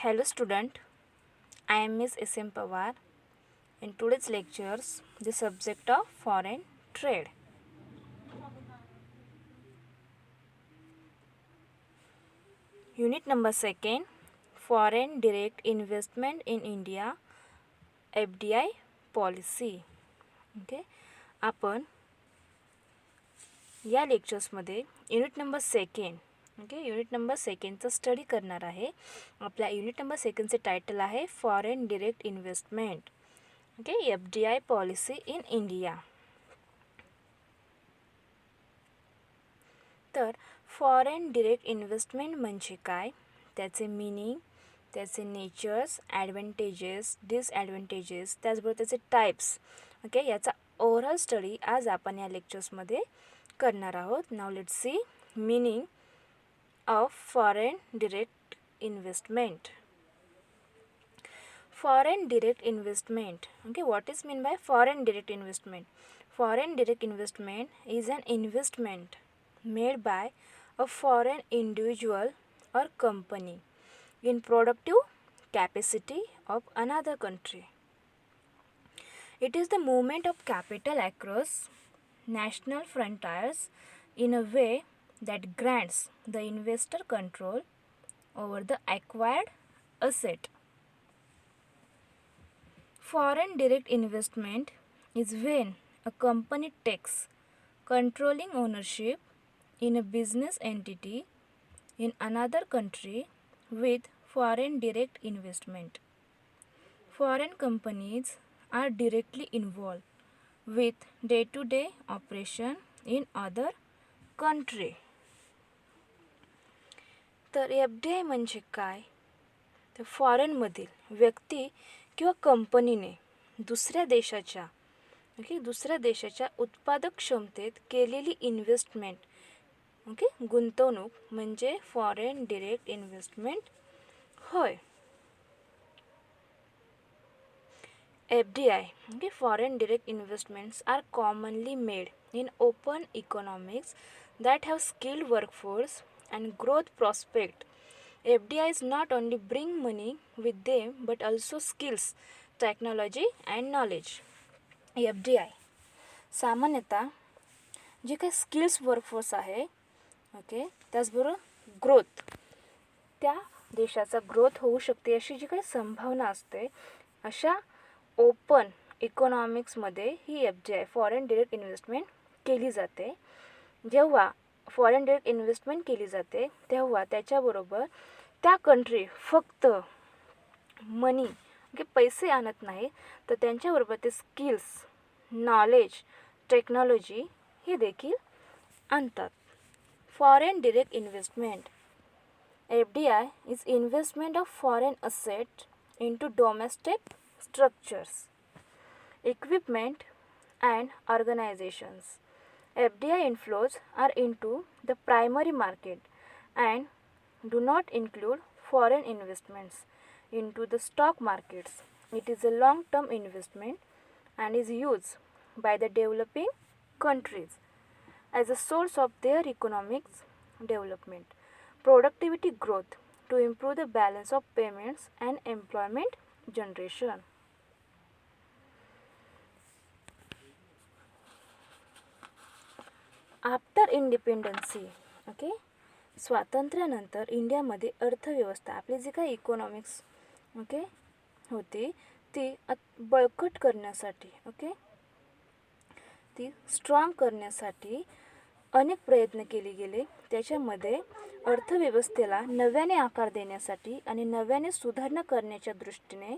Hello student, I am Miss S.M. Pawar. In today's lectures, the subject of foreign trade. Unit number 2, Foreign Direct Investment in India, FDI Policy. Okay, आपण या लेक्चर्समध्ये unit number 2 unit number 2चा study करणार आहे. आपल्या unit number 2चे title आहे foreign direct investment. FDI policy in India. तर फॉरेन डिरेक्ट इन्व्हेस्टमेंट म्हणजे काय, त्याचे मीनिंग, त्याचे नेचर्स, ॲडव्हांटेजेस, डिसॲडव्हांटेजेस, त्याचबरोबर त्याचे टाईप्स. याचा ओव्हरऑल स्टडी आज आपण या लेक्चर्समध्ये करणार आहोत. नाव let's C meaning of foreign direct investment. Foreign direct investment. What is meant by foreign direct investment? Foreign direct investment is an investment made by a foreign individual or company in productive capacity of another country. It is the movement of capital across national frontiers in a way that grants the investor control over the acquired asset. Foreign direct investment is when a company takes controlling ownership in a business entity in another country with foreign direct investment. Foreign companies are directly involved with day-to-day operation in other country. तर FDI म्हणजे काय? तर फॉरेनमधील व्यक्ती किंवा कंपनीने दुसऱ्या देशाच्या उत्पादक क्षमतेत केलेली इन्व्हेस्टमेंट गुंतवणूक म्हणजे फॉरेन डिरेक्ट इन्व्हेस्टमेंट होय. FDI foreign direct investments are commonly made in open economies that have skilled workforce and growth prospect. FDIs not only bring money with them but also skills, technology and knowledge. FDI सामान्यतः जे काही skills workforce आहे त्याचबरोबर growth, त्या देशाचा growth होऊ शकते अशी जी काही संभावना असते अशा ओपन इकॉनॉमिक्समध्ये ही FDI फॉरेन डिरेक्ट इन्व्हेस्टमेंट केली जाते. जेव्हा फॉरेन डिरेक्ट इन्व्हेस्टमेंट केली जाते तेव्हा त्याच्याबरोबर त्या कंट्री फक्त मनी पैसे आणत नाही तर त्यांच्याबरोबर ते स्किल्स, नॉलेज, टेक्नॉलॉजी हे देखील आणतात. Foreign direct investment FDI is investment of foreign assets into domestic structures, equipment and organizations. FDI inflows are into the primary market and do not include foreign investments into the stock markets. It is a long-term investment and is used by the developing countries as a source of their economic development, productivity growth to improve the balance of payments and employment generation. After independency स्वातंत्र्यानंतर इंडियामध्ये अर्थव्यवस्था आपली जी काही economics होती ती बळकट करण्यासाठी ती स्ट्रॉंग करण्यासाठी अनेक प्रयत्न केले गेले. त्याच्यामध्ये अर्थव्यवस्थेला नव्याने आकार देण्यासाठी आणि नव्याने सुधारणा करण्याच्या दृष्टीने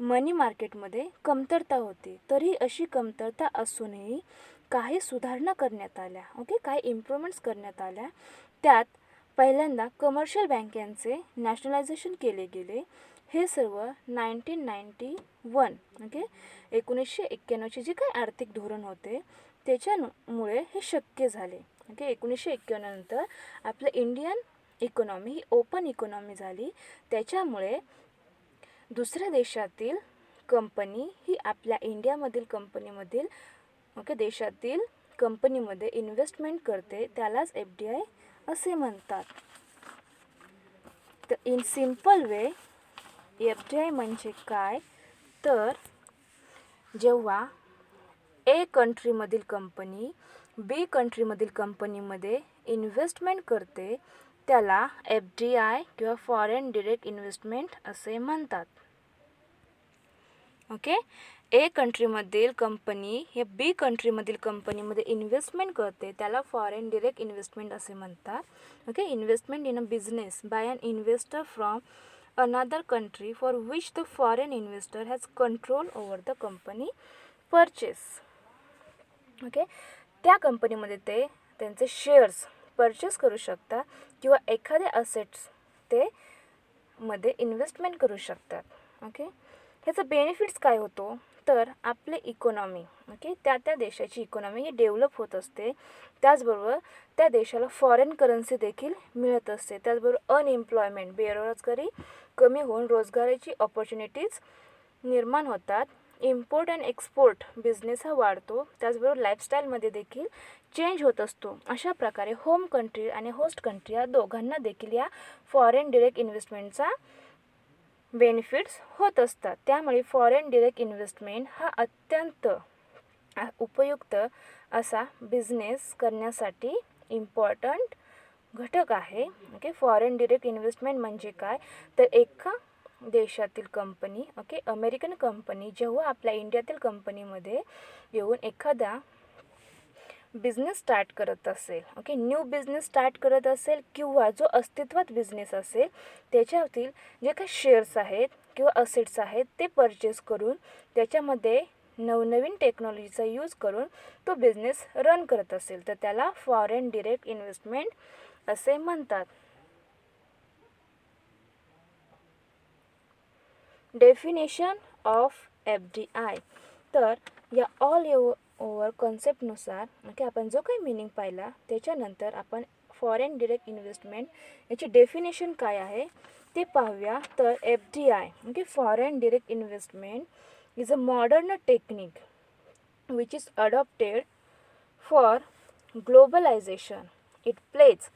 मनी मार्केटमध्ये कमतरता होती. तरी अशी कमतरता असूनही काही सुधारणा करण्यात आल्या, काही इम्प्रूव्हमेंट्स करण्यात आल्या. त्यात पहिल्यांदा कमर्शियल बँकांचे नॅशनलायझेशन केले गेले. हे सर्व 1991 1991चे जे काही आर्थिक धोरण होते त्याच्यामुळे हे शक्य झाले. 1991 नंतर आपलं इंडियन इकॉनॉमी ही ओपन इकॉनॉमी झाली. त्याच्यामुळे दुसऱ्या देशातील कंपनी ही आपल्या इंडियामधील कंपनीमधील देशातील कंपनीमध्ये इन्व्हेस्टमेंट करते, त्यालाच FDI असे म्हणतात. तर इन सिम्पल वे FDI म्हणजे काय, तर जेव्हा ए कंट्रीमधील कंपनी बी कंट्रीमधील कंपनीमध्ये इन्व्हेस्टमेंट करते त्याला FDI किंवा फॉरेन डिरेक्ट इन्व्हेस्टमेंट असे म्हणतात. ओके, ए कंट्रीमधील कंपनी हे बी कंट्रीमधील कंपनीमध्ये इन्व्हेस्टमेंट करते त्याला फॉरेन डिरेक्ट इन्व्हेस्टमेंट असे म्हणतात. Okay, investment in a business by an investor from another country for which the foreign investor has control over the company purchase. Okay, त्या कंपनीमध्ये ते त्यांचे शेअर्स परचेस करू शकतात किंवा एखाद्या असेट्स ते मध्ये इन्व्हेस्टमेंट करू शकतात. ओके, ह्याचा बेनिफिट्स काय होतो, तर आपले इकॉनॉमी त्या देशाची इकॉनॉमी ही डेव्हलप होत असते. त्याचबरोबर त्या देशाला फॉरेन करन्सी देखील मिळत असते. त्याचबरोबर अनएम्प्लॉयमेंट बेरोजगारी कमी होऊन रोजगाराची ऑपॉर्च्युनिटीज निर्माण होतात. इम्पोर्ट अँड एक्सपोर्ट बिझनेस हा वाढतो. त्याचबरोबर लाईफस्टाईलमध्ये देखील चेंज होत असतो. अशा प्रकारे होम कंट्री आणि होस्ट कंट्री या दोघांना देखील या फॉरेन डिरेक्ट इन्व्हेस्टमेंटचा बेनिफिट्स होत असतात. त्यामुळे फॉरेन डिरेक्ट इन्व्हेस्टमेंट हा अत्यंत उपयुक्त असा बिझनेस करण्यासाठी इम्पॉर्टंट घटक आहे. ओके, फॉरेन डिरेक्ट इन्व्हेस्टमेंट म्हणजे काय, तर एका देशातील कंपनी अमेरिकन कंपनी जेव्हा आपल्या इंडियातील कंपनीमध्ये येऊन एखादा बिझनेस स्टार्ट करत असेल, न्यू बिझनेस स्टार्ट करत असेल किंवा जो अस्तित्वात बिझनेस असेल त्याच्यातील जे काही शेअर्स आहेत किंवा असेट्स आहेत ते परचेस करून त्याच्यामध्ये नवनवीन टेक्नॉलॉजीचा यूज करून तो बिझनेस रन करत असेल तर त्याला फॉरेन डिरेक्ट इन्व्हेस्टमेंट असे म्हणतात. डेफिनेशन ऑफ FDI, तर या ऑल ओव्हर कॉन्सेप्टनुसार आपण जो काही मिनिंग पाहिला त्याच्यानंतर आपण फॉरेन डिरेक्ट इन्व्हेस्टमेंट याची डेफिनेशन काय आहे ते पाहूया. तर FDI foreign direct investment is a modern technique which is adopted for globalization. It plays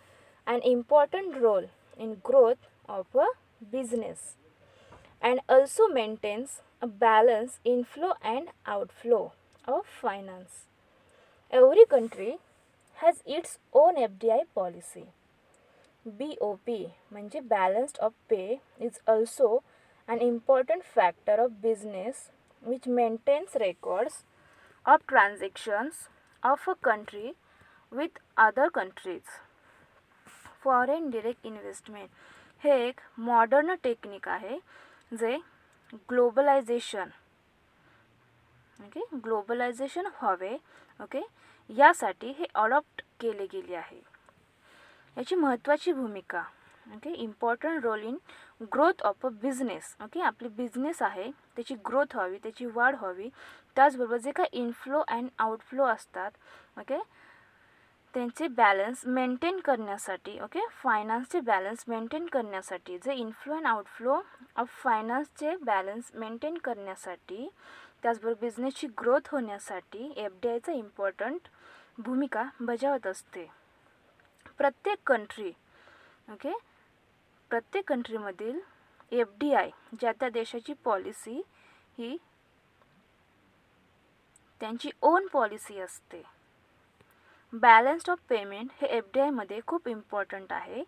an important role in growth of a business and also maintains a balanced inflow and outflow of finance. Every country has its own FDI policy. BOP म्हणजे balanced of pay is also an important factor of business which maintains records of transactions of a country with other countries. Foreign direct investment हे एक modern technique आहे जे globalisation व्हावे यासाठी हे adopt केले गेले आहे. याची महत्त्वाची भूमिका important role in growth of a business. आपली बिझनेस आहे त्याची ग्रोथ व्हावी, त्याची वाढ व्हावी. त्याचबरोबर जे काही इनफ्लो अँड आउटफ्लो असतात त्यांचे बॅलन्स मेंटेन करण्यासाठी फायनान्सचे बॅलन्स मेंटेन करण्यासाठी जे इनफ्लो अँड आउटफ्लो ऑफ फायनान्सचे बॅलन्स मेंटेन करण्यासाठी त्याचबरोबर बिझनेसची ग्रोथ होण्यासाठी FDIचा इम्पॉर्टंट भूमिका बजावत असते. प्रत्येक कंट्रीमधील FDI ज्या त्या देशाची पॉलिसी ही त्यांची ओन पॉलिसी असते. बॅलन्स्ड ऑफ पेमेंट हे FDIमध्ये खूप इम्पॉर्टंट आहे.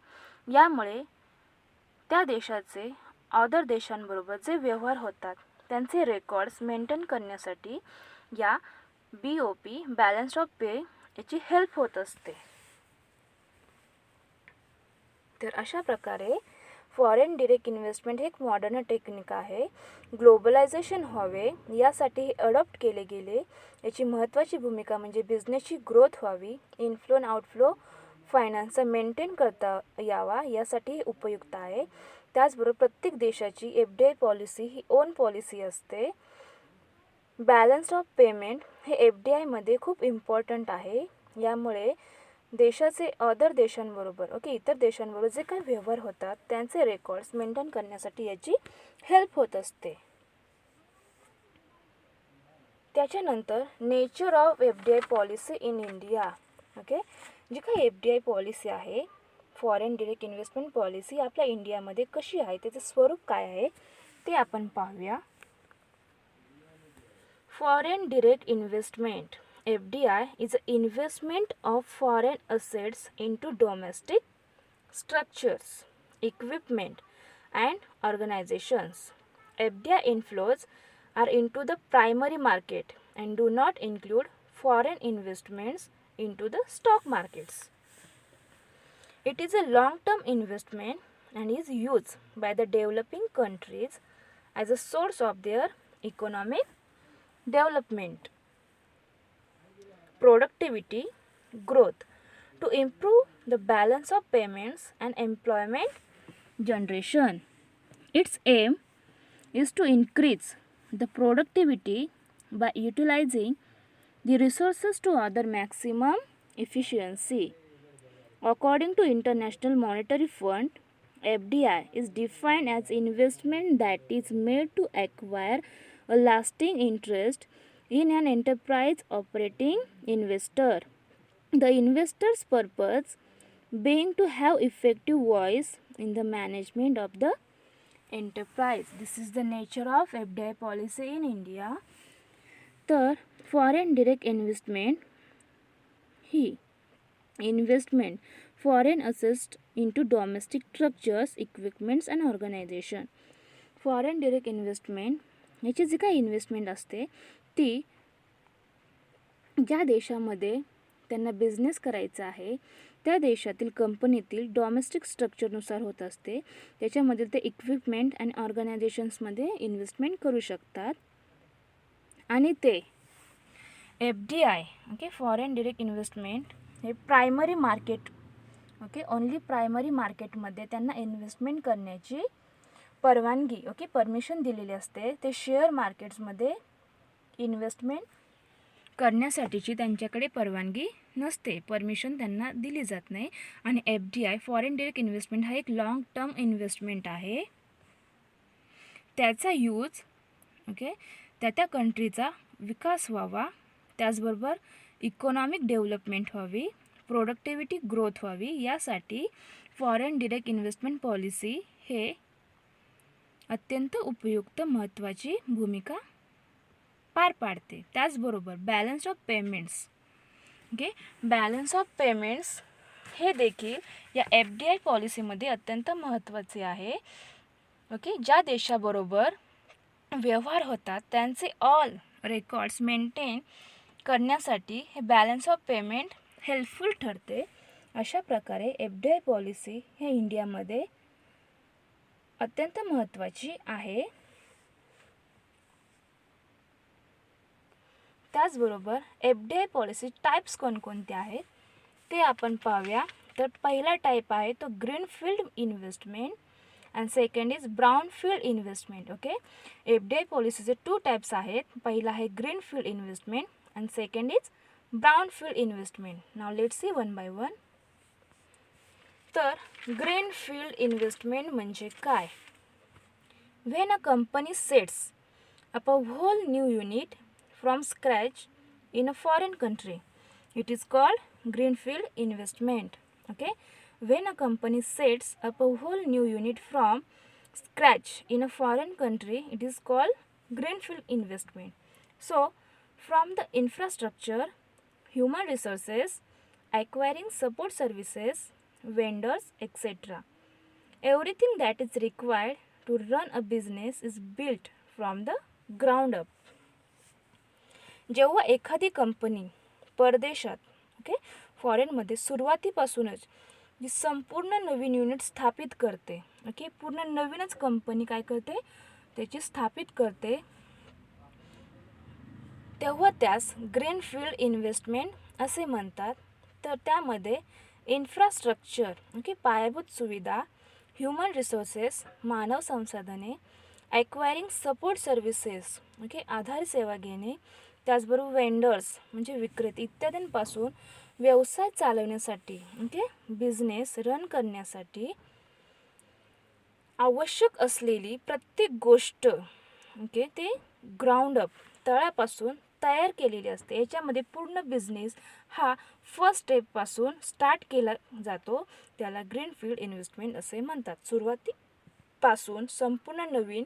यामुळे त्या देशाचे अदर देशांबरोबर जे व्यवहार होतात त्यांचे रेकॉर्ड्स मेंटेन करण्यासाठी या BOP बॅलन्स्ड ऑफ पे याची हेल्प होत असते. तर अशा प्रकारे फॉरेन डिरेक्ट इन्व्हेस्टमेंट हे एक मॉडर्न टेक्निक आहे. ग्लोबलायझेशन व्हावे यासाठी हे अडॉप्ट केले गेले. याची महत्त्वाची भूमिका म्हणजे बिझनेसची ग्रोथ व्हावी, इनफ्लो अँड आउटफ्लो फायनान्सचा मेंटेन करता यावा यासाठी हे उपयुक्त आहे. त्याचबरोबर प्रत्येक देशाची FDI policy he on policy असते. बॅलन्स ऑफ पेमेंट हे FDIमध्ये खूप इम्पॉर्टंट आहे. यामुळे देशाचे अदर देशांबरोबर इतर देशांबरोबर जे काही व्यवहार होतात त्यांचे रेकॉर्ड्स मेंटेन करण्यासाठी याची हेल्प होत असते. त्याच्यानंतर nature of FDI policy in India. जी काही FDI पॉलिसी आहे फॉरेन डिरेक्ट इन्व्हेस्टमेंट पॉलिसी आपल्या इंडियामध्ये कशी आहे, त्याचं स्वरूप काय आहे ते आपण पाहूया. Foreign direct investment (FDI) is an investment of foreign assets into domestic structures, equipment, and organizations. FDI inflows are into the primary market and do not include foreign investments into the stock markets. It is a long-term investment and is used by the developing countries as a source of their economic development, productivity, growth to improve the balance of payments and employment generation. Its aim is to increase the productivity by utilizing the resources to other maximum efficiency. According to International Monetary Fund, FDI is defined as investment that is made to acquire a lasting interest in an enterprise operating investor. The investor's purpose being to have effective voice in the management of the enterprise. This is the nature of FDI policy in India. तर foreign direct investment ही investment foreign assets into domestic structures, equipments and organisation. Foreign direct investment याची जी काही investment असते ती ज्या देशामध्ये त्यांना बिझनेस करायचा आहे त्या देशातील कंपनीतील डॉमेस्टिक स्ट्रक्चरनुसार होत असते. त्याच्यामधील ते इक्विपमेंट आणि ऑर्गनायझेशन्समध्ये इन्व्हेस्टमेंट करू शकतात आणि ते FDI okay foreign direct investment हे primary market okay only primary मार्केटमध्ये त्यांना इन्व्हेस्टमेंट करण्याची परवानगी ओके परमिशन दिलेली असते. ते शेअर मार्केट्समध्ये इन्व्हेस्टमेंट करण्यासाठीची त्यांच्याकडे परवानगी नसते, परमिशन त्यांना दिली जात नाही. आणि FDI फॉरेन डिरेक्ट इन्व्हेस्टमेंट हा एक लाँग टर्म इन्व्हेस्टमेंट आहे. त्याचा यूज ओके त्या कंट्रीचा विकास व्हावा, त्याचबरोबर इकॉनॉमिक डेव्हलपमेंट व्हावी, प्रोडक्टिव्हिटी ग्रोथ व्हावी यासाठी फॉरेन डिरेक्ट इन्व्हेस्टमेंट पॉलिसी हे अत्यंत उपयुक्त महत्त्वाची भूमिका पार पाडते. त्याचबरोबर balance of payments okay balance of payments हे देखील या FDI पॉलिसीमध्ये अत्यंत महत्त्वाचे आहे. ओके ज्या देशाबरोबर व्यवहार होतात त्यांचे ऑल रेकॉर्ड्स मेंटेन करण्यासाठी हे बॅलन्स ऑफ पेमेंट हेल्पफुल ठरते. अशा प्रकारे FDI पॉलिसी हे इंडियामध्ये अत्यंत महत्त्वाची आहे. त्याचबरोबर FDI पॉलिसी टाईप्स कोणकोणते आहेत ते आपण पाहूया. तर पहिला टाईप आहे तो greenfield investment and second is brownfield investment. Okay FDI पॉलिसीचे 2 टाईप्स आहेत. पहिला आहे greenfield investment and second is brownfield investment. Now let's see one by one. तर ग्रीनफील्ड इन्व्हेस्टमेंट म्हणजे काय? When a company sets up a whole new unit from scratch in a foreign country, it is called greenfield investment. Okay, when a company sets up a whole new unit from scratch in a foreign country, it is called greenfield investment. So from the infrastructure, human resources, acquiring support services, vendors, etc., everything that is required to run a business is built from the ground up. जेव्हा एखादी company परदेशात okay फॉरेनमध्ये सुरुवातीपासूनच जी संपूर्ण नवीन unit स्थापित करते okay पूर्ण नवीनच company काय करते त्याची स्थापित करते तेव्हा त्यास ग्रीनफील्ड इन्व्हेस्टमेंट असे म्हणतात. तर त्यामध्ये इन्फ्रास्ट्रक्चर ओके पायाभूत सुविधा, ह्युमन रिसोर्सेस मानव संसाधने, ॲक्वायरिंग सपोर्ट सर्व्हिसेस ओके आधार सेवा घेणे, त्याचबरोबर वेंडर्स म्हणजे विक्रेते इत्यादींपासून व्यवसाय चालवण्यासाठी ओके बिझनेस रन करण्यासाठी आवश्यक असलेली प्रत्येक गोष्ट ओके ते ग्राउंड अप तळापासून तयार केलेली असते. याच्यामध्ये पूर्ण बिझनेस हा फर्स्ट स्टेपपासून स्टार्ट केला जातो. त्याला ग्रीनफील्ड इन्व्हेस्टमेंट असे म्हणतात. सुरुवातीपासून संपूर्ण नवीन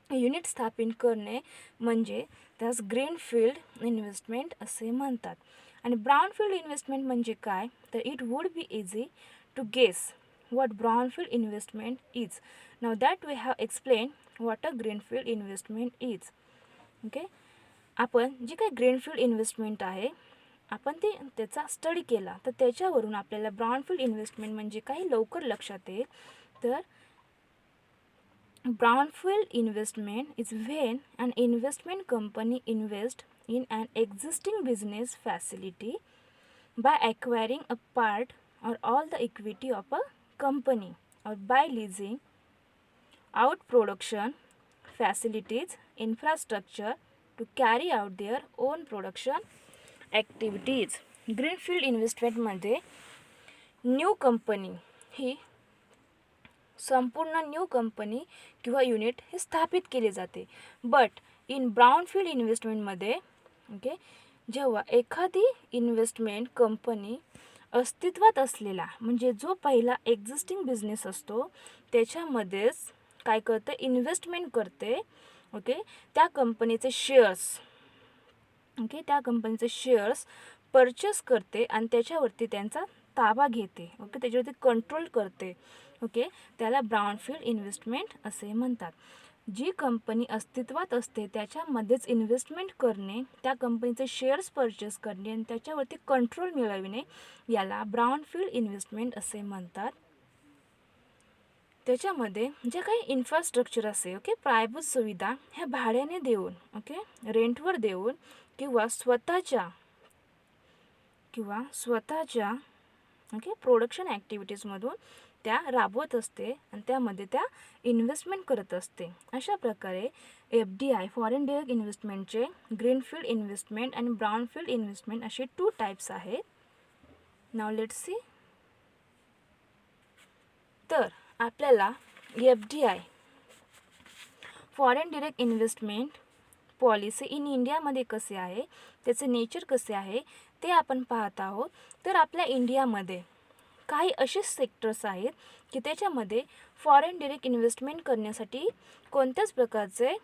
युनिट स्थापित करणे म्हणजे त्यास ग्रीनफील्ड इन्व्हेस्टमेंट असे म्हणतात. आणि ब्राउनफील्ड इन्व्हेस्टमेंट म्हणजे काय, तर it would be easy to guess what brownfield investment is. Now that we have explained what a greenfield investment is. Okay, आपण जी काही ग्रीनफील्ड इन्व्हेस्टमेंट आहे आपण त्याचा स्टडी केला तर त्याच्यावरून आपल्याला ब्राउनफील्ड इन्व्हेस्टमेंट म्हणजे काही लवकर लक्षात येईल. तर brownfield investment is when an investment company invests in an existing business facility by acquiring a part or all the equity of a company or by leasing out production facilities, infrastructure to carry out their own production activities. Greenfield इन्व्हेस्टमेंटमध्ये new company ही संपूर्ण new company किंवा unit हे स्थापित केले जाते. But in brownfield इन्व्हेस्टमेंटमध्ये okay, जेव्हा एखादी इन्व्हेस्टमेंट कंपनी अस्तित्वात असलेला म्हणजे जो पहिला एक्झिस्टिंग बिझनेस असतो त्याच्यामध्येच काय करते, इन्व्हेस्टमेंट करते. ओके, त्या कंपनीचे शेअर्स त्या कंपनीचे शेअर्स परचेस करते आणि त्याच्यावरती त्यांचा ताबा घेते. ओके, त्याच्यावरती कंट्रोल करते. ओके, त्याला ब्राउनफील्ड इन्व्हेस्टमेंट असे म्हणतात. जी कंपनी अस्तित्वात असते त्याच्यामध्येच इन्व्हेस्टमेंट करणे, त्या कंपनीचे शेअर्स परचेस करणे आणि त्याच्यावरती कंट्रोल मिळविणे याला ब्राउनफील्ड इन्व्हेस्टमेंट असे म्हणतात. त्याच्यामध्ये जे काही इन्फ्रास्ट्रक्चर असेल ओके, पायाभूत सुविधा ह्या भाड्याने देऊन ओके, रेंटवर देऊन किंवा स्वतःच्या ओके प्रोडक्शन ॲक्टिव्हिटीजमधून त्या राबवत असते आणि त्यामध्ये त्या इन्व्हेस्टमेंट करत असते. अशा प्रकारे FDI फॉरेन डायरेक्ट इन्व्हेस्टमेंटचे ग्रीनफील्ड इन्व्हेस्टमेंट आणि ब्राउनफील्ड इन्व्हेस्टमेंट असे 2 टाईप्स आहेत. Now let's see. तर आपल्याला FDI foreign direct investment policy in इंडियामध्ये कसे आहे, त्याचे नेचर कसे आहे ते आपण पाहत आहोत. तर आपल्या इंडियामध्ये काही असे सेक्टर्स आहेत की त्याच्यामध्ये फॉरेन डायरेक्ट इन्व्हेस्टमेंट करण्यासाठी कोणत्याच प्रकारचे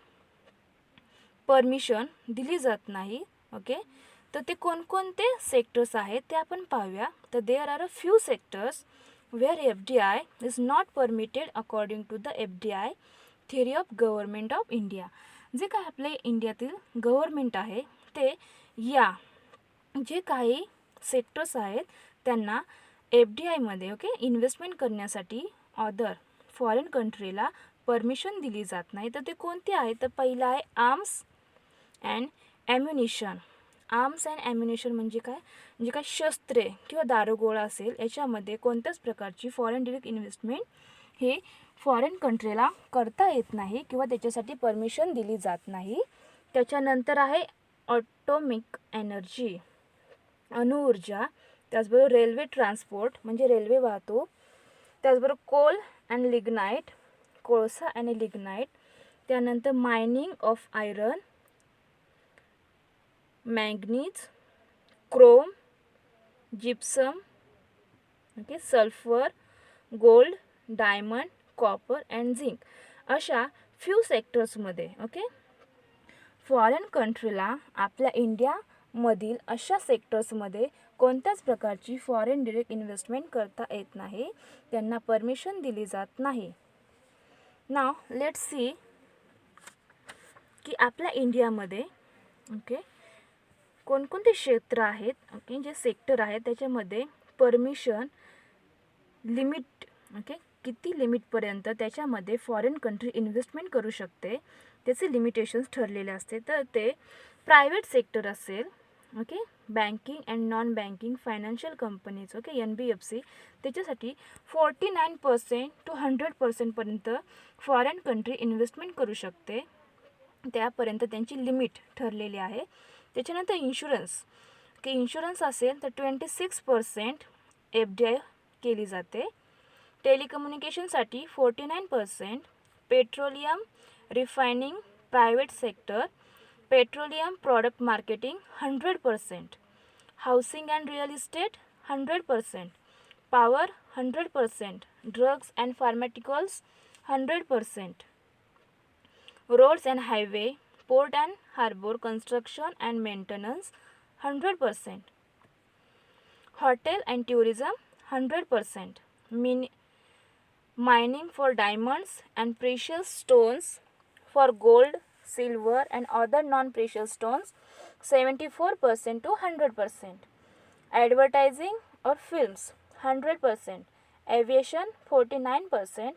परमिशन दिली जात नाही. ओके, तर ते कोणकोणते सेक्टर्स आहेत ते आपण पाहूया. तर there are a few sectors where FDI is not permitted according to the FDI theory of government of India. जे काय आपले इंडियातील गव्हर्नमेंट आहे ते या जे काही सेक्टर्स आहेत त्यांना FDIमध्ये ओके इन्व्हेस्टमेंट करण्यासाठी अदर फॉरेन कंट्रीला परमिशन दिली जात नाही. तर ते कोणते आहे, तर पहिलं आहे आर्म्स अँड ॲम्युनिशन. आर्म्स अँड ॲम्युनिशन म्हणजे काय, म्हणजे काय शस्त्रे किंवा दारुगोळा असेल याच्यामध्ये कोणत्याच प्रकारची फॉरेन डायरेक्ट इन्व्हेस्टमेंट हे फॉरेन कंट्रीला करता येत नाही किंवा त्याच्यासाठी परमिशन दिली जात नाही. त्याच्यानंतर आहे ऑटोमिक एनर्जी, अणुऊर्जा. त्याचबरोबर रेल्वे ट्रान्सपोर्ट म्हणजे रेल्वे वाहतूक. त्याचबरोबर कोल अँड लिग्नाईट, कोळसा आणि लिग्नाईट. त्यानंतर mining of iron, manganese, Chrome, gypsum okay, sulphur, gold, diamond, copper and zinc. अशा फ्यू सेक्टर्समध्ये ओके फॉरेन कंट्रीला आपल्या इंडियामधील अशा सेक्टर्समध्ये कोणत्याच प्रकारची फॉरेन डायरेक्ट इन्व्हेस्टमेंट करता येत नाही, त्यांना परमिशन दिली जात नाही. नाव लेट्स सी की आपल्या इंडियामध्ये ओके कोणकोणते क्षेत्र आहेत ओके, जे सेक्टर आहेत त्याच्यामध्ये परमिशन लिमिट ओके किती लिमिटपर्यंत त्याच्यामध्ये फॉरेन कंट्री इन्व्हेस्टमेंट करू शकते त्याचे लिमिटेशन्स ठरलेले असते. तर ते प्रायव्हेट सेक्टर असेल okay, banking and non banking financial companies okay NBFC, त्याच्यासाठी 49% to 100% फॉरेन कंट्री इन्व्हेस्टमेंट करू शकते, त्यापर्यंत त्यांची लिमिट ठरलेली आहे. त्याच्यानंतर इन्शुरन्स की इन्शुरन्स असेल तर 26% FDI केली जाते. टेलिकम्युनिकेशनसाठी 49%, petroleum refining private sector, petroleum product marketing 100%, housing and real estate 100%, power 100%, drugs and pharmaceuticals 100%, Roads and highway, port and harbor construction and maintenance 100%. Hotel and tourism 100%. Mining for diamonds and precious stones, for gold, silver and other non-precious stones 74% to 100%. Advertising or films 100%. Aviation 49%.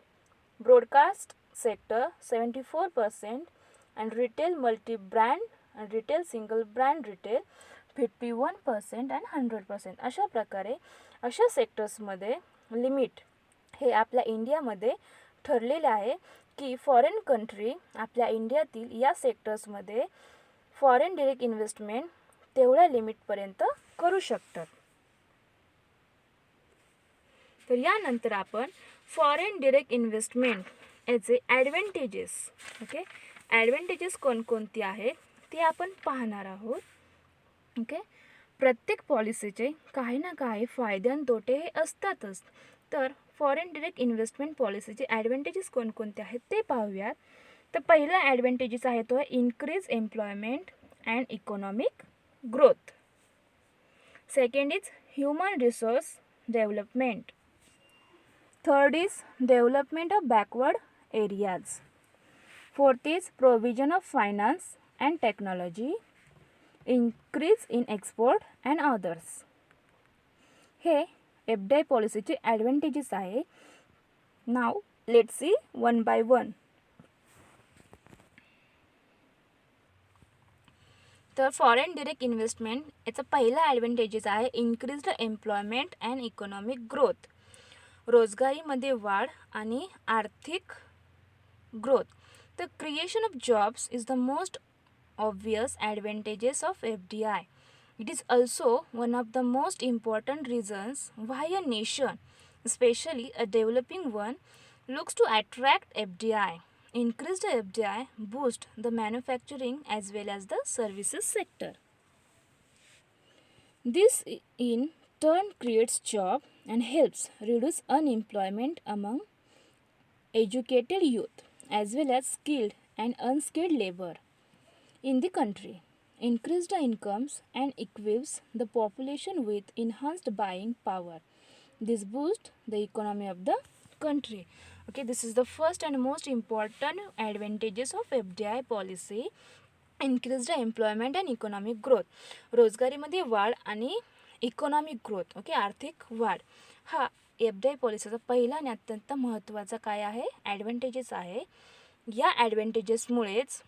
Broadcast sector 74%. And retail multi-brand and retail single brand retail 51% and 100%. अशा प्रकारे अशा सेक्टर्समध्ये limit हे आपल्या इंडियामध्ये ठरलेले आहे की foreign country आपल्या इंडियातील या सेक्टर्समध्ये फॉरेन डिरेक्ट इन्व्हेस्टमेंट तेवढ्या लिमिटपर्यंत करू शकतात. तर यानंतर आपण फॉरेन डिरेक्ट इन्व्हेस्टमेंट याचे ॲडव्हान्टेजेस ॲडव्हान्टेजेस कोणकोणती आहेत ते आपण पाहणार आहोत. प्रत्येक पॉलिसीचे काही ना काही फायदे आणि तोटे हे असतातच. तर फॉरेन डिरेक्ट इन्व्हेस्टमेंट पॉलिसीचे ॲडव्हान्टेजेस कोणकोणते आहेत ते पाहूयात. तर पहिला ॲडव्हान्टेजेस आहे तो increase employment and economic growth. Second is human resource development. Third is development of backward areas. Fourth is provision of finance and technology, increase in export and others. हे FDI पॉलिसीचे ॲडव्हान्टेजेस आहे. Now let's see one by one. तर foreign direct investment याचा पहिला advantages आहे increased employment and economic growth. रोजगारीमध्ये वाढ आणि आर्थिक growth. The creation of jobs is the most obvious advantages of FDI. It is also one of the most important reasons why a nation, especially a developing one, looks to attract FDI. Increased FDI boost the manufacturing as well as the services sector. This in turn creates job and helps reduce unemployment among educated youth as well as skilled and unskilled labor in the country. Increased incomes and equips the population with enhanced buying power. This boosts the economy of the country. This is the first and most important advantages of FDI policy. Increased employment and economic growth. रोजगारीमध्ये वाढ आणि economic growth आर्थिक वाढ हा FDI पॉलिसीचा पहिला आणि अत्यंत महत्त्वाचा काय आहे ॲडव्हान्टेजेस आहे. या ॲडव्हान्टेजेसमुळेच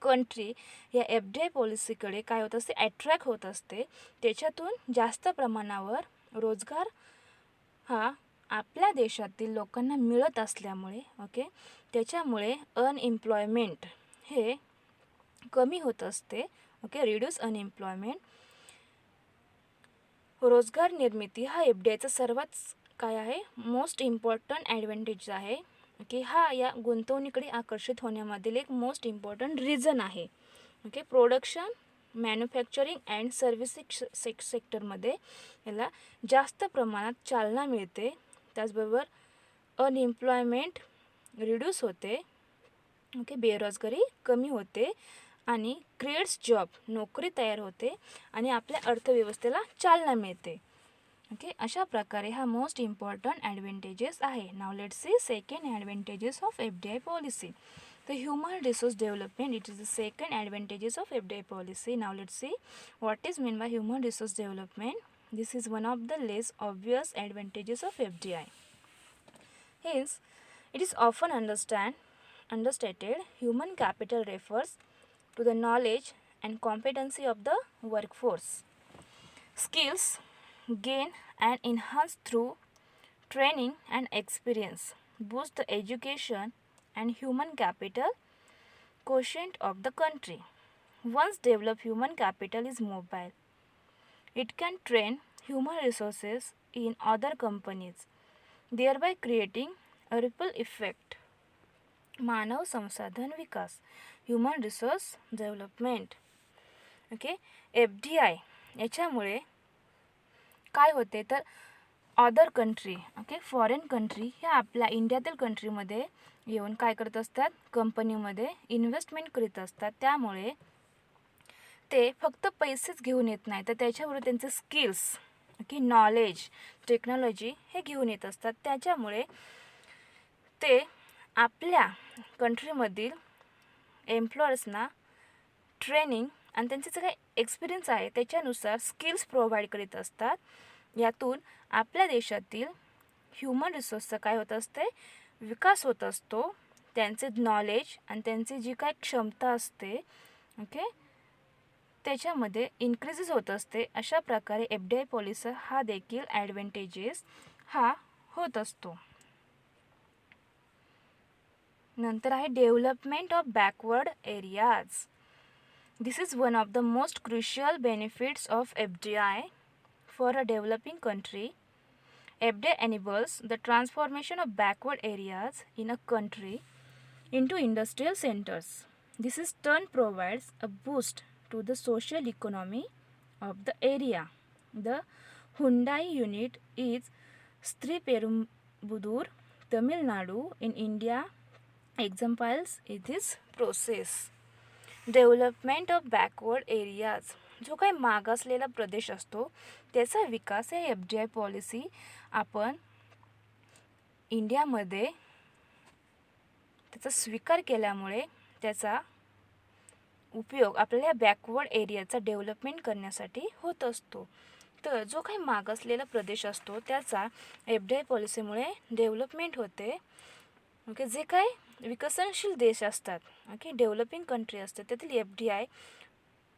कंट्री या FDI पॉलिसीकडे काय होत असते ॲट्रॅक्ट होत असते. त्याच्यातून जास्त प्रमाणावर रोजगार हा आपल्या देशातील लोकांना मिळत असल्यामुळे त्याच्यामुळे अनएम्प्लॉयमेंट हे कमी होत असते. Reduce unemployment. रोजगार निर्मिती हा FDIचा सर्वात काय आहे मोस्ट इम्पॉर्टंट ॲडव्हान्टेज आहे. हा या गुंतवणुकीकडे आकर्षित होण्यामधील एक मोस्ट इम्पॉर्टंट रिझन आहे. प्रोडक्शन, मॅन्युफॅक्चरिंग अँड सर्व्हिसेस सेक्टरमध्ये याला जास्त प्रमाणात चालना मिळते. त्याचबरोबर अनएम्प्लॉयमेंट रिड्यूस होते. बेरोजगारी कमी होते आणि क्रिएट्स जॉब नोकरी तयार होते आणि आपल्या अर्थव्यवस्थेला चालना मिळते. अशा प्रकारे हा मोस्ट इम्पॉर्टंट ॲडव्हान्टेजेस आहे. Now let's C second advantages of FDI policy. The human resource development it is the second advantages of FDI policy. Now let's see what is mean by human resource development. This is one of the less obvious advantages of FDI. Hence, it is often understated. Human capital refers to the knowledge and competency of the workforce. Skills gained and enhanced through training and experience boost the education and human capital quotient of the country. Once developed human capital is mobile. It can train human resources in other companies, thereby creating a ripple effect. मानव संसाधन विकास, human resource development. FDI याच्यामुळे काय होते तर other country, okay, foreign country ह्या आपल्या इंडियातील कंट्रीमध्ये येऊन काय करत असतात, कंपनीमध्ये इन्व्हेस्टमेंट करीत असतात. त्यामुळे ते फक्त पैसेच घेऊन येत नाही, तर त्याच्याबरोबर त्यांचे स्किल्स, ओके, नॉलेज, टेक्नॉलॉजी हे घेऊन येत असतात. त्याच्यामुळे ते आपल्या कंट्रीमधील एम्प्लॉयर्सना ट्रेनिंग आणि त्यांचे जे काही एक्सपिरियन्स आहे त्याच्यानुसार स्किल्स प्रोव्हाइड करीत असतात. यातून आपल्या देशातील ह्युमन रिसोर्सचा काय होत असते, विकास होत असतो. त्यांचे नॉलेज आणि त्यांची जी काय क्षमता असते, ओके, त्याच्यामध्ये इन्क्रीजेस होत असते. अशा प्रकारे FDI पॉलिसी हा देखील ॲडव्हान्टेजेस हा होत असतो. नंतर आहे development of backward areas. This is one of the most crucial benefits of FDI for a developing country. FDI enables the transformation of backward areas in a country into industrial centers. This in turn provides a boost to the social economy of the area. The Hyundai unit is Sriperumbudur, Tamil Nadu in India exemplifies this process. Development of backward areas, जो काही मागासलेला प्रदेश असतो त्याचा विकास या FDI policy आपण इंडियामध्ये त्याचा स्वीकार केल्यामुळे त्याचा उपयोग आपल्याला बॅकवर्ड एरियाचा डेव्हलपमेंट करण्यासाठी होत असतो. तर जो काही मागासलेला प्रदेश असतो त्याचा FDI पॉलिसीमुळे डेव्हलपमेंट होते. ओके, जे काय विकसनशील देश असतात, ओके, डेव्हलपिंग कंट्री असतात, त्यातील FDI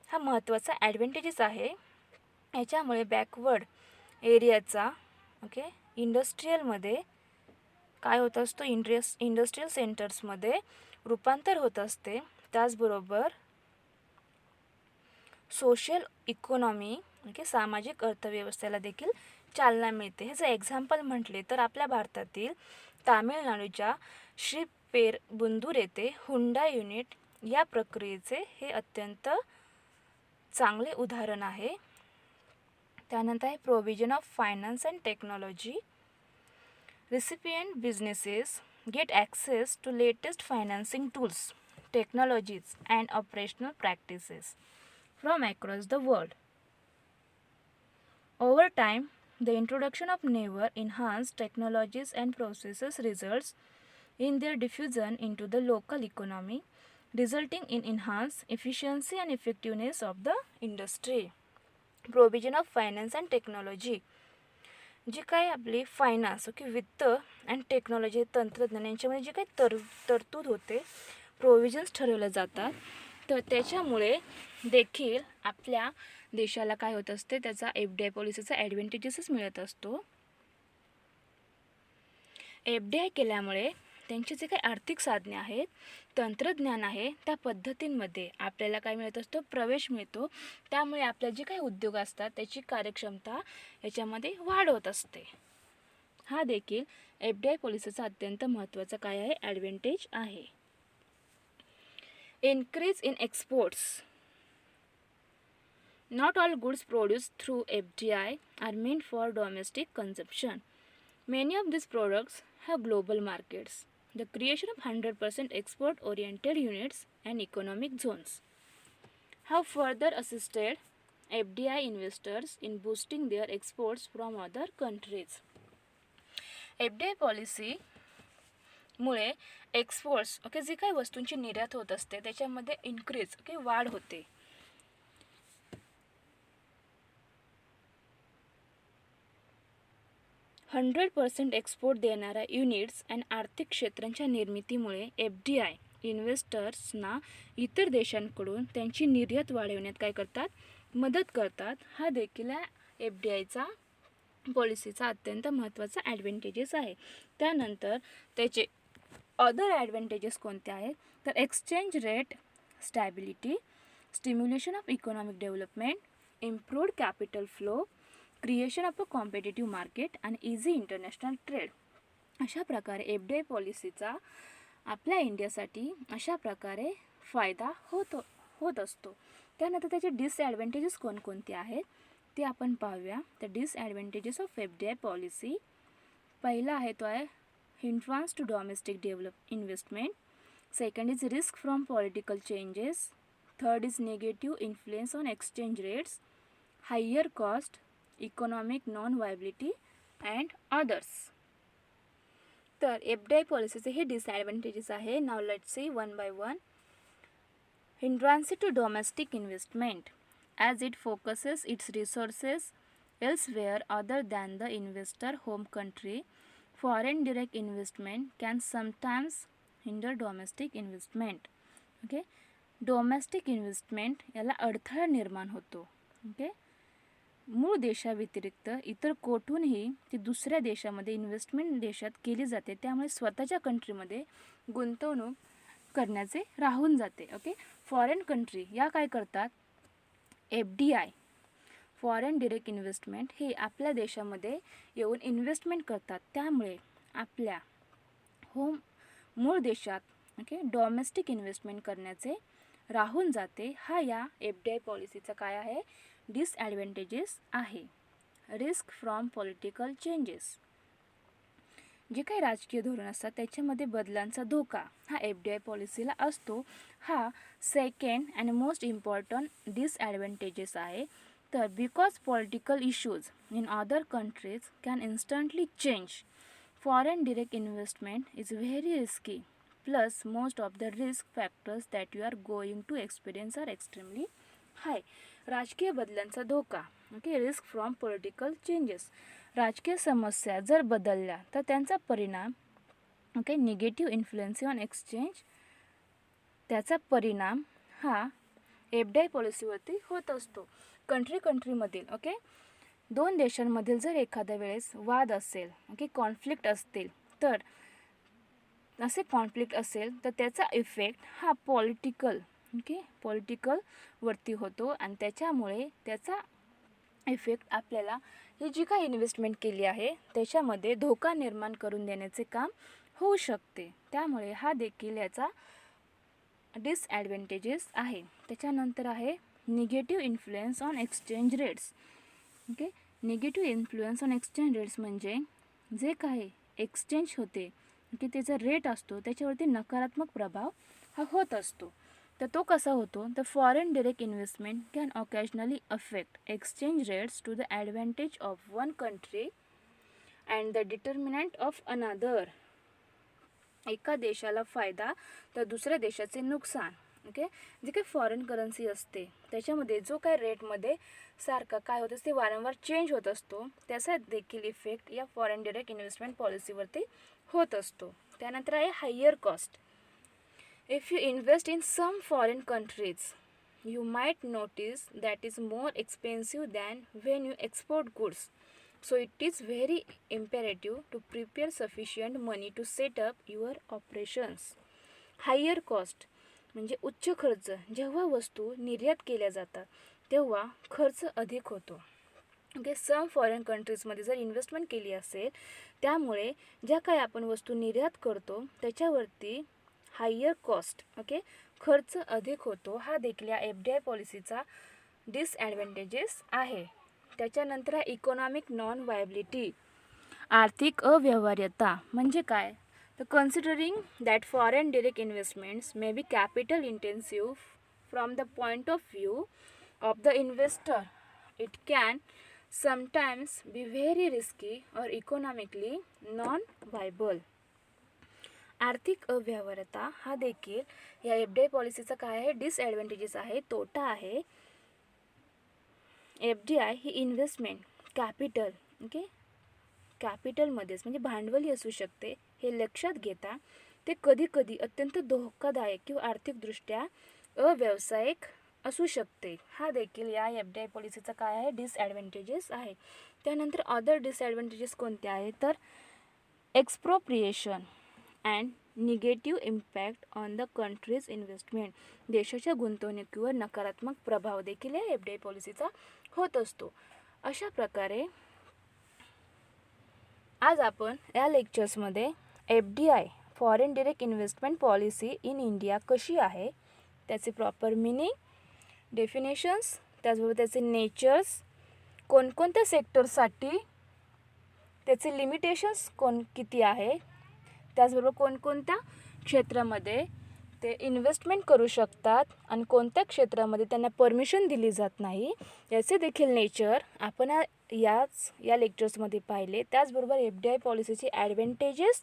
हा महत्त्वाचा ॲडव्हान्टेजेस आहे. याच्यामुळे बॅकवर्ड एरियाचा, ओके, इंडस्ट्रीयलमध्ये काय होत असतो, इंडस्ट्रीयल सेंटर्समध्ये रूपांतर होत असते. त्याचबरोबर सोशल इकॉनॉमी, ओके, सामाजिक अर्थव्यवस्थेला देखील चालना मिळते. ह्याचं एक्झाम्पल म्हटले तर आपल्या भारतातील तामिळनाडूच्या श्रीपेरबुंदूर येथे हुंडाई युनिट या प्रक्रियेचे हे अत्यंत चांगले उदाहरण आहे. त्यानंतर आहे provision of finance and technology. Recipient businesses get access to latest financing tools, technologies and operational practices from across the world. Over time, the introduction of newer enhanced technologies and processes results in their diffusion into the local economy, resulting in enhanced efficiency and effectiveness of the industry. Provision of finance and technology. जी काय आपली finance, okay, वित्त आणि technology, तंत्रज्ञान यांच्यामध्ये जे काही तरतूद होते, प्रोव्हिजन्स ठरवले जातात, तर त्याच्यामुळे देखील आपल्या देशाला काय होत असते, त्याचा FDI पॉलिसीचा ॲडव्हान्टेजेसच मिळत असतो. FDI केल्यामुळे त्यांचे जे काही आर्थिक साधने आहेत, तंत्रज्ञान आहे, त्या पद्धतींमध्ये आपल्याला काय मिळत असतो, प्रवेश मिळतो. त्यामुळे आपल्या जे काही उद्योग असतात त्याची कार्यक्षमता याच्यामध्ये वाढ होत असते. हा देखील FDI पॉलिसीचा अत्यंत महत्त्वाचा काय आहे, ॲडव्हान्टेज आहे. Increase in exports. Not all goods produced through FDI are meant for domestic consumption. Many of these products have global markets. The creation of 100% export-oriented units and economic zones have further assisted FDI investors in boosting their exports from other countries. FDI policy मुळे exports, okay, जी काही वस्तूंची निर्यात होत असते त्याच्यामध्ये increase, okay, वाढ होते. 100% export देणाऱ्या युनिट्स आणि आर्थिक क्षेत्रांच्या निर्मितीमुळे FDI इन्व्हेस्टर्सना इतर देशांकडून त्यांची निर्यात वाढवण्यात काय करतात, मदत करतात. हा देखील FDIचा पॉलिसीचा अत्यंत महत्त्वाचा ॲडव्हान्टेजेस आहे. त्यानंतर त्याचे अदर ॲडव्हान्टेजेस कोणते आहेत, तर exchange rate stability, stimulation of economic development, improved capital flow, creation of a competitive market आणि इझी इंटरनॅशनल ट्रेड. अशा प्रकारे FDI पॉलिसीचा आपल्या इंडियासाठी अशा प्रकारे फायदा होत असतो. त्यानंतर त्याचे डिसॲडव्हान्टेजेस कोणकोणते आहेत, ते आपण पाहूया. The disadvantages of FDI policy. पहिला आहे तो आहे hindrance to domestic investment. Second is risk from political changes. Third is negative influence on exchange rates, higher cost, economic non viability and others. तर FDI पॉलिसीचे हे डिसॲडव्हान्टेजेस आहे. Now let's see one by one. Hindrance to domestic investment, as it focuses its resources elsewhere other than the investor home country. Foreign direct investment can sometimes hinder domestic investment. Okay, domestic investment याला अडथळा निर्माण होतो. Okay, मूळ देशाव्यतिरिक्त इतर कोठूनही ती दुसऱ्या देशामध्ये इन्व्हेस्टमेंट देशात केली जाते, त्यामुळे स्वतःच्या कंट्रीमध्ये गुंतवणूक करण्याचे राहून जाते. ओके, फॉरेन कंट्री या काय करतात, FDI फॉरेन डिरेक्ट इन्व्हेस्टमेंट हे आपल्या देशामध्ये येऊन इन्व्हेस्टमेंट करतात, त्यामुळे आपल्या मूळ देशात ओके डोमेस्टिक इन्व्हेस्टमेंट करण्याचे राहून जाते. हा या FDI पॉलिसीचा काय आहे, डिसॲडव्हान्टेजेस आहे. रिस्क फ्रॉम पॉलिटिकल चेंजेस, जे काही राजकीय धोरण असतात त्याच्यामध्ये बदलांचा धोका हा FDI पॉलिसीला असतो. हा second and most important disadvantages आहे. तर because political issues in other countries can instantly change, foreign direct investment is very risky, plus most of the risk factors that you are going to experience are extremely high. राजकीय बदलांचा धोका. Okay, risk from political changes, राजकीय समस्या जर बदलल्या तर त्यांचा परिणाम okay negative influence on exchange, त्याचा परिणाम हा FDI पॉलिसीवरती होत असतो. कंट्रीमधील ओके दोन देशांमधील जर एखाद्या वेळेस वाद असेल ओके कॉन्फ्लिक्ट असतील तर असे कॉन्फ्लिक्ट असेल तर त्याचा इफेक्ट हा पॉलिटिकल वरती होतो आणि त्याच्यामुळे त्याचा इफेक्ट आपल्याला ही जी काही इन्व्हेस्टमेंट केली आहे त्याच्यामध्ये धोका निर्माण करून देण्याचे काम होऊ शकते. त्यामुळे हा देखील याचा डिसॲडव्हान्टेजेस आहे. त्याच्यानंतर आहे negative influence on exchange rates. Okay, negative influence on exchange rates म्हणजे जे काही एक्सचेंज होते की त्याचा रेट असतो त्याच्यावरती नकारात्मक प्रभाव हा होत असतो. तर तो कसा होतो, the foreign direct investment can occasionally affect exchange rates to the advantage of one country and the determinant of another. एका देशाला फायदा तर दुसऱ्या देशाचे नुकसान. ओके, जे काही फॉरेन करन्सी असते त्याच्यामध्ये जो काही रेटमध्ये सारखा काय होत असते वारंवार चेंज होत असतो, त्याचा देखील इफेक्ट या फॉरेन डिरेक्ट इन्व्हेस्टमेंट पॉलिसीवरती होत असतो. त्यानंतर आहे higher cost. If you invest in some foreign countries, you might notice that is more expensive than when you export goods. So it is very imperative to prepare sufficient money to set up your operations. Higher cost म्हणजे उच्च खर्च. जेव्हा वस्तू निर्यात केल्या जातात तेव्हा खर्च अधिक होतो. ओके, सम फॉरेन कंट्रीजमध्ये जर इन्व्हेस्टमेंट केली असेल त्यामुळे ज्या काही आपण वस्तू निर्यात करतो त्याच्यावरती हायर कॉस्ट ओके खर्च अधिक होतो. हा देखील या FDI पॉलिसीचा डिसॲडव्हान्टेजेस आहे. त्याच्यानंतर आहे इकॉनॉमिक नॉन व्हायबिलिटी, आर्थिक अव्यवहार्यता. म्हणजे काय, तर considering that foreign direct investments may be capital intensive from the point of view of the investor, it can sometimes be very risky और इकॉनॉमिकली नॉन व्हायबल. आर्थिक अव्यवहार्यता हा देखील या FDI पॉलिसीचा काय आहे, डिसॲडव्हान्टेजेस आहे, तोटा आहे. FDI ही इन्व्हेस्टमेंट कॅपिटल ओके कॅपिटलमध्येच म्हणजे भांडवली असू शकते. हे लक्षात घेता ते कधीकधी अत्यंत धोकादायक किंवा आर्थिकदृष्ट्या अव्यावसायिक असू शकते. हा देखील या FDI पॉलिसीचा काय आहे, डिसॲडव्हान्टेजेस आहे. त्यानंतर अदर डिसॲडव्हान्टेजेस कोणते आहेत, तर expropriation and negative impact on the countries investment. देशाच्या गुंतवणुकीवर नकारात्मक प्रभाव देखील या FDI पॉलिसीचा होत असतो. अशा प्रकारे आज आपण या लेक्चर्समध्ये FDI foreign direct investment policy in India कशी आहे, त्याचे प्रॉपर मिनिंग, डेफिनेशन्स, त्याचबरोबर त्याचे नेचर्स, कोणकोणत्या सेक्टरसाठी त्याचे लिमिटेशन्स किती आहे, त्याचबरोबर कोणकोणत्या क्षेत्रामध्ये ते इन्व्हेस्टमेंट करू शकतात आणि कोणत्या क्षेत्रामध्ये त्यांना परमिशन दिली जात नाही, याचे देखील नेचर आपण या लेक्चर्समध्ये पाहिले. त्याचबरोबर FDI पॉलिसीचे ॲडव्हान्टेजेस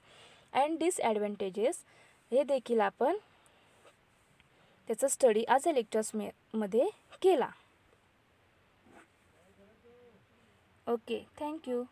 अँड डिसॲडव्हान्टेजेस हे देखील आपण त्याचा स्टडी आज या लेक्चर्समध्ये केला. Okay, thank you.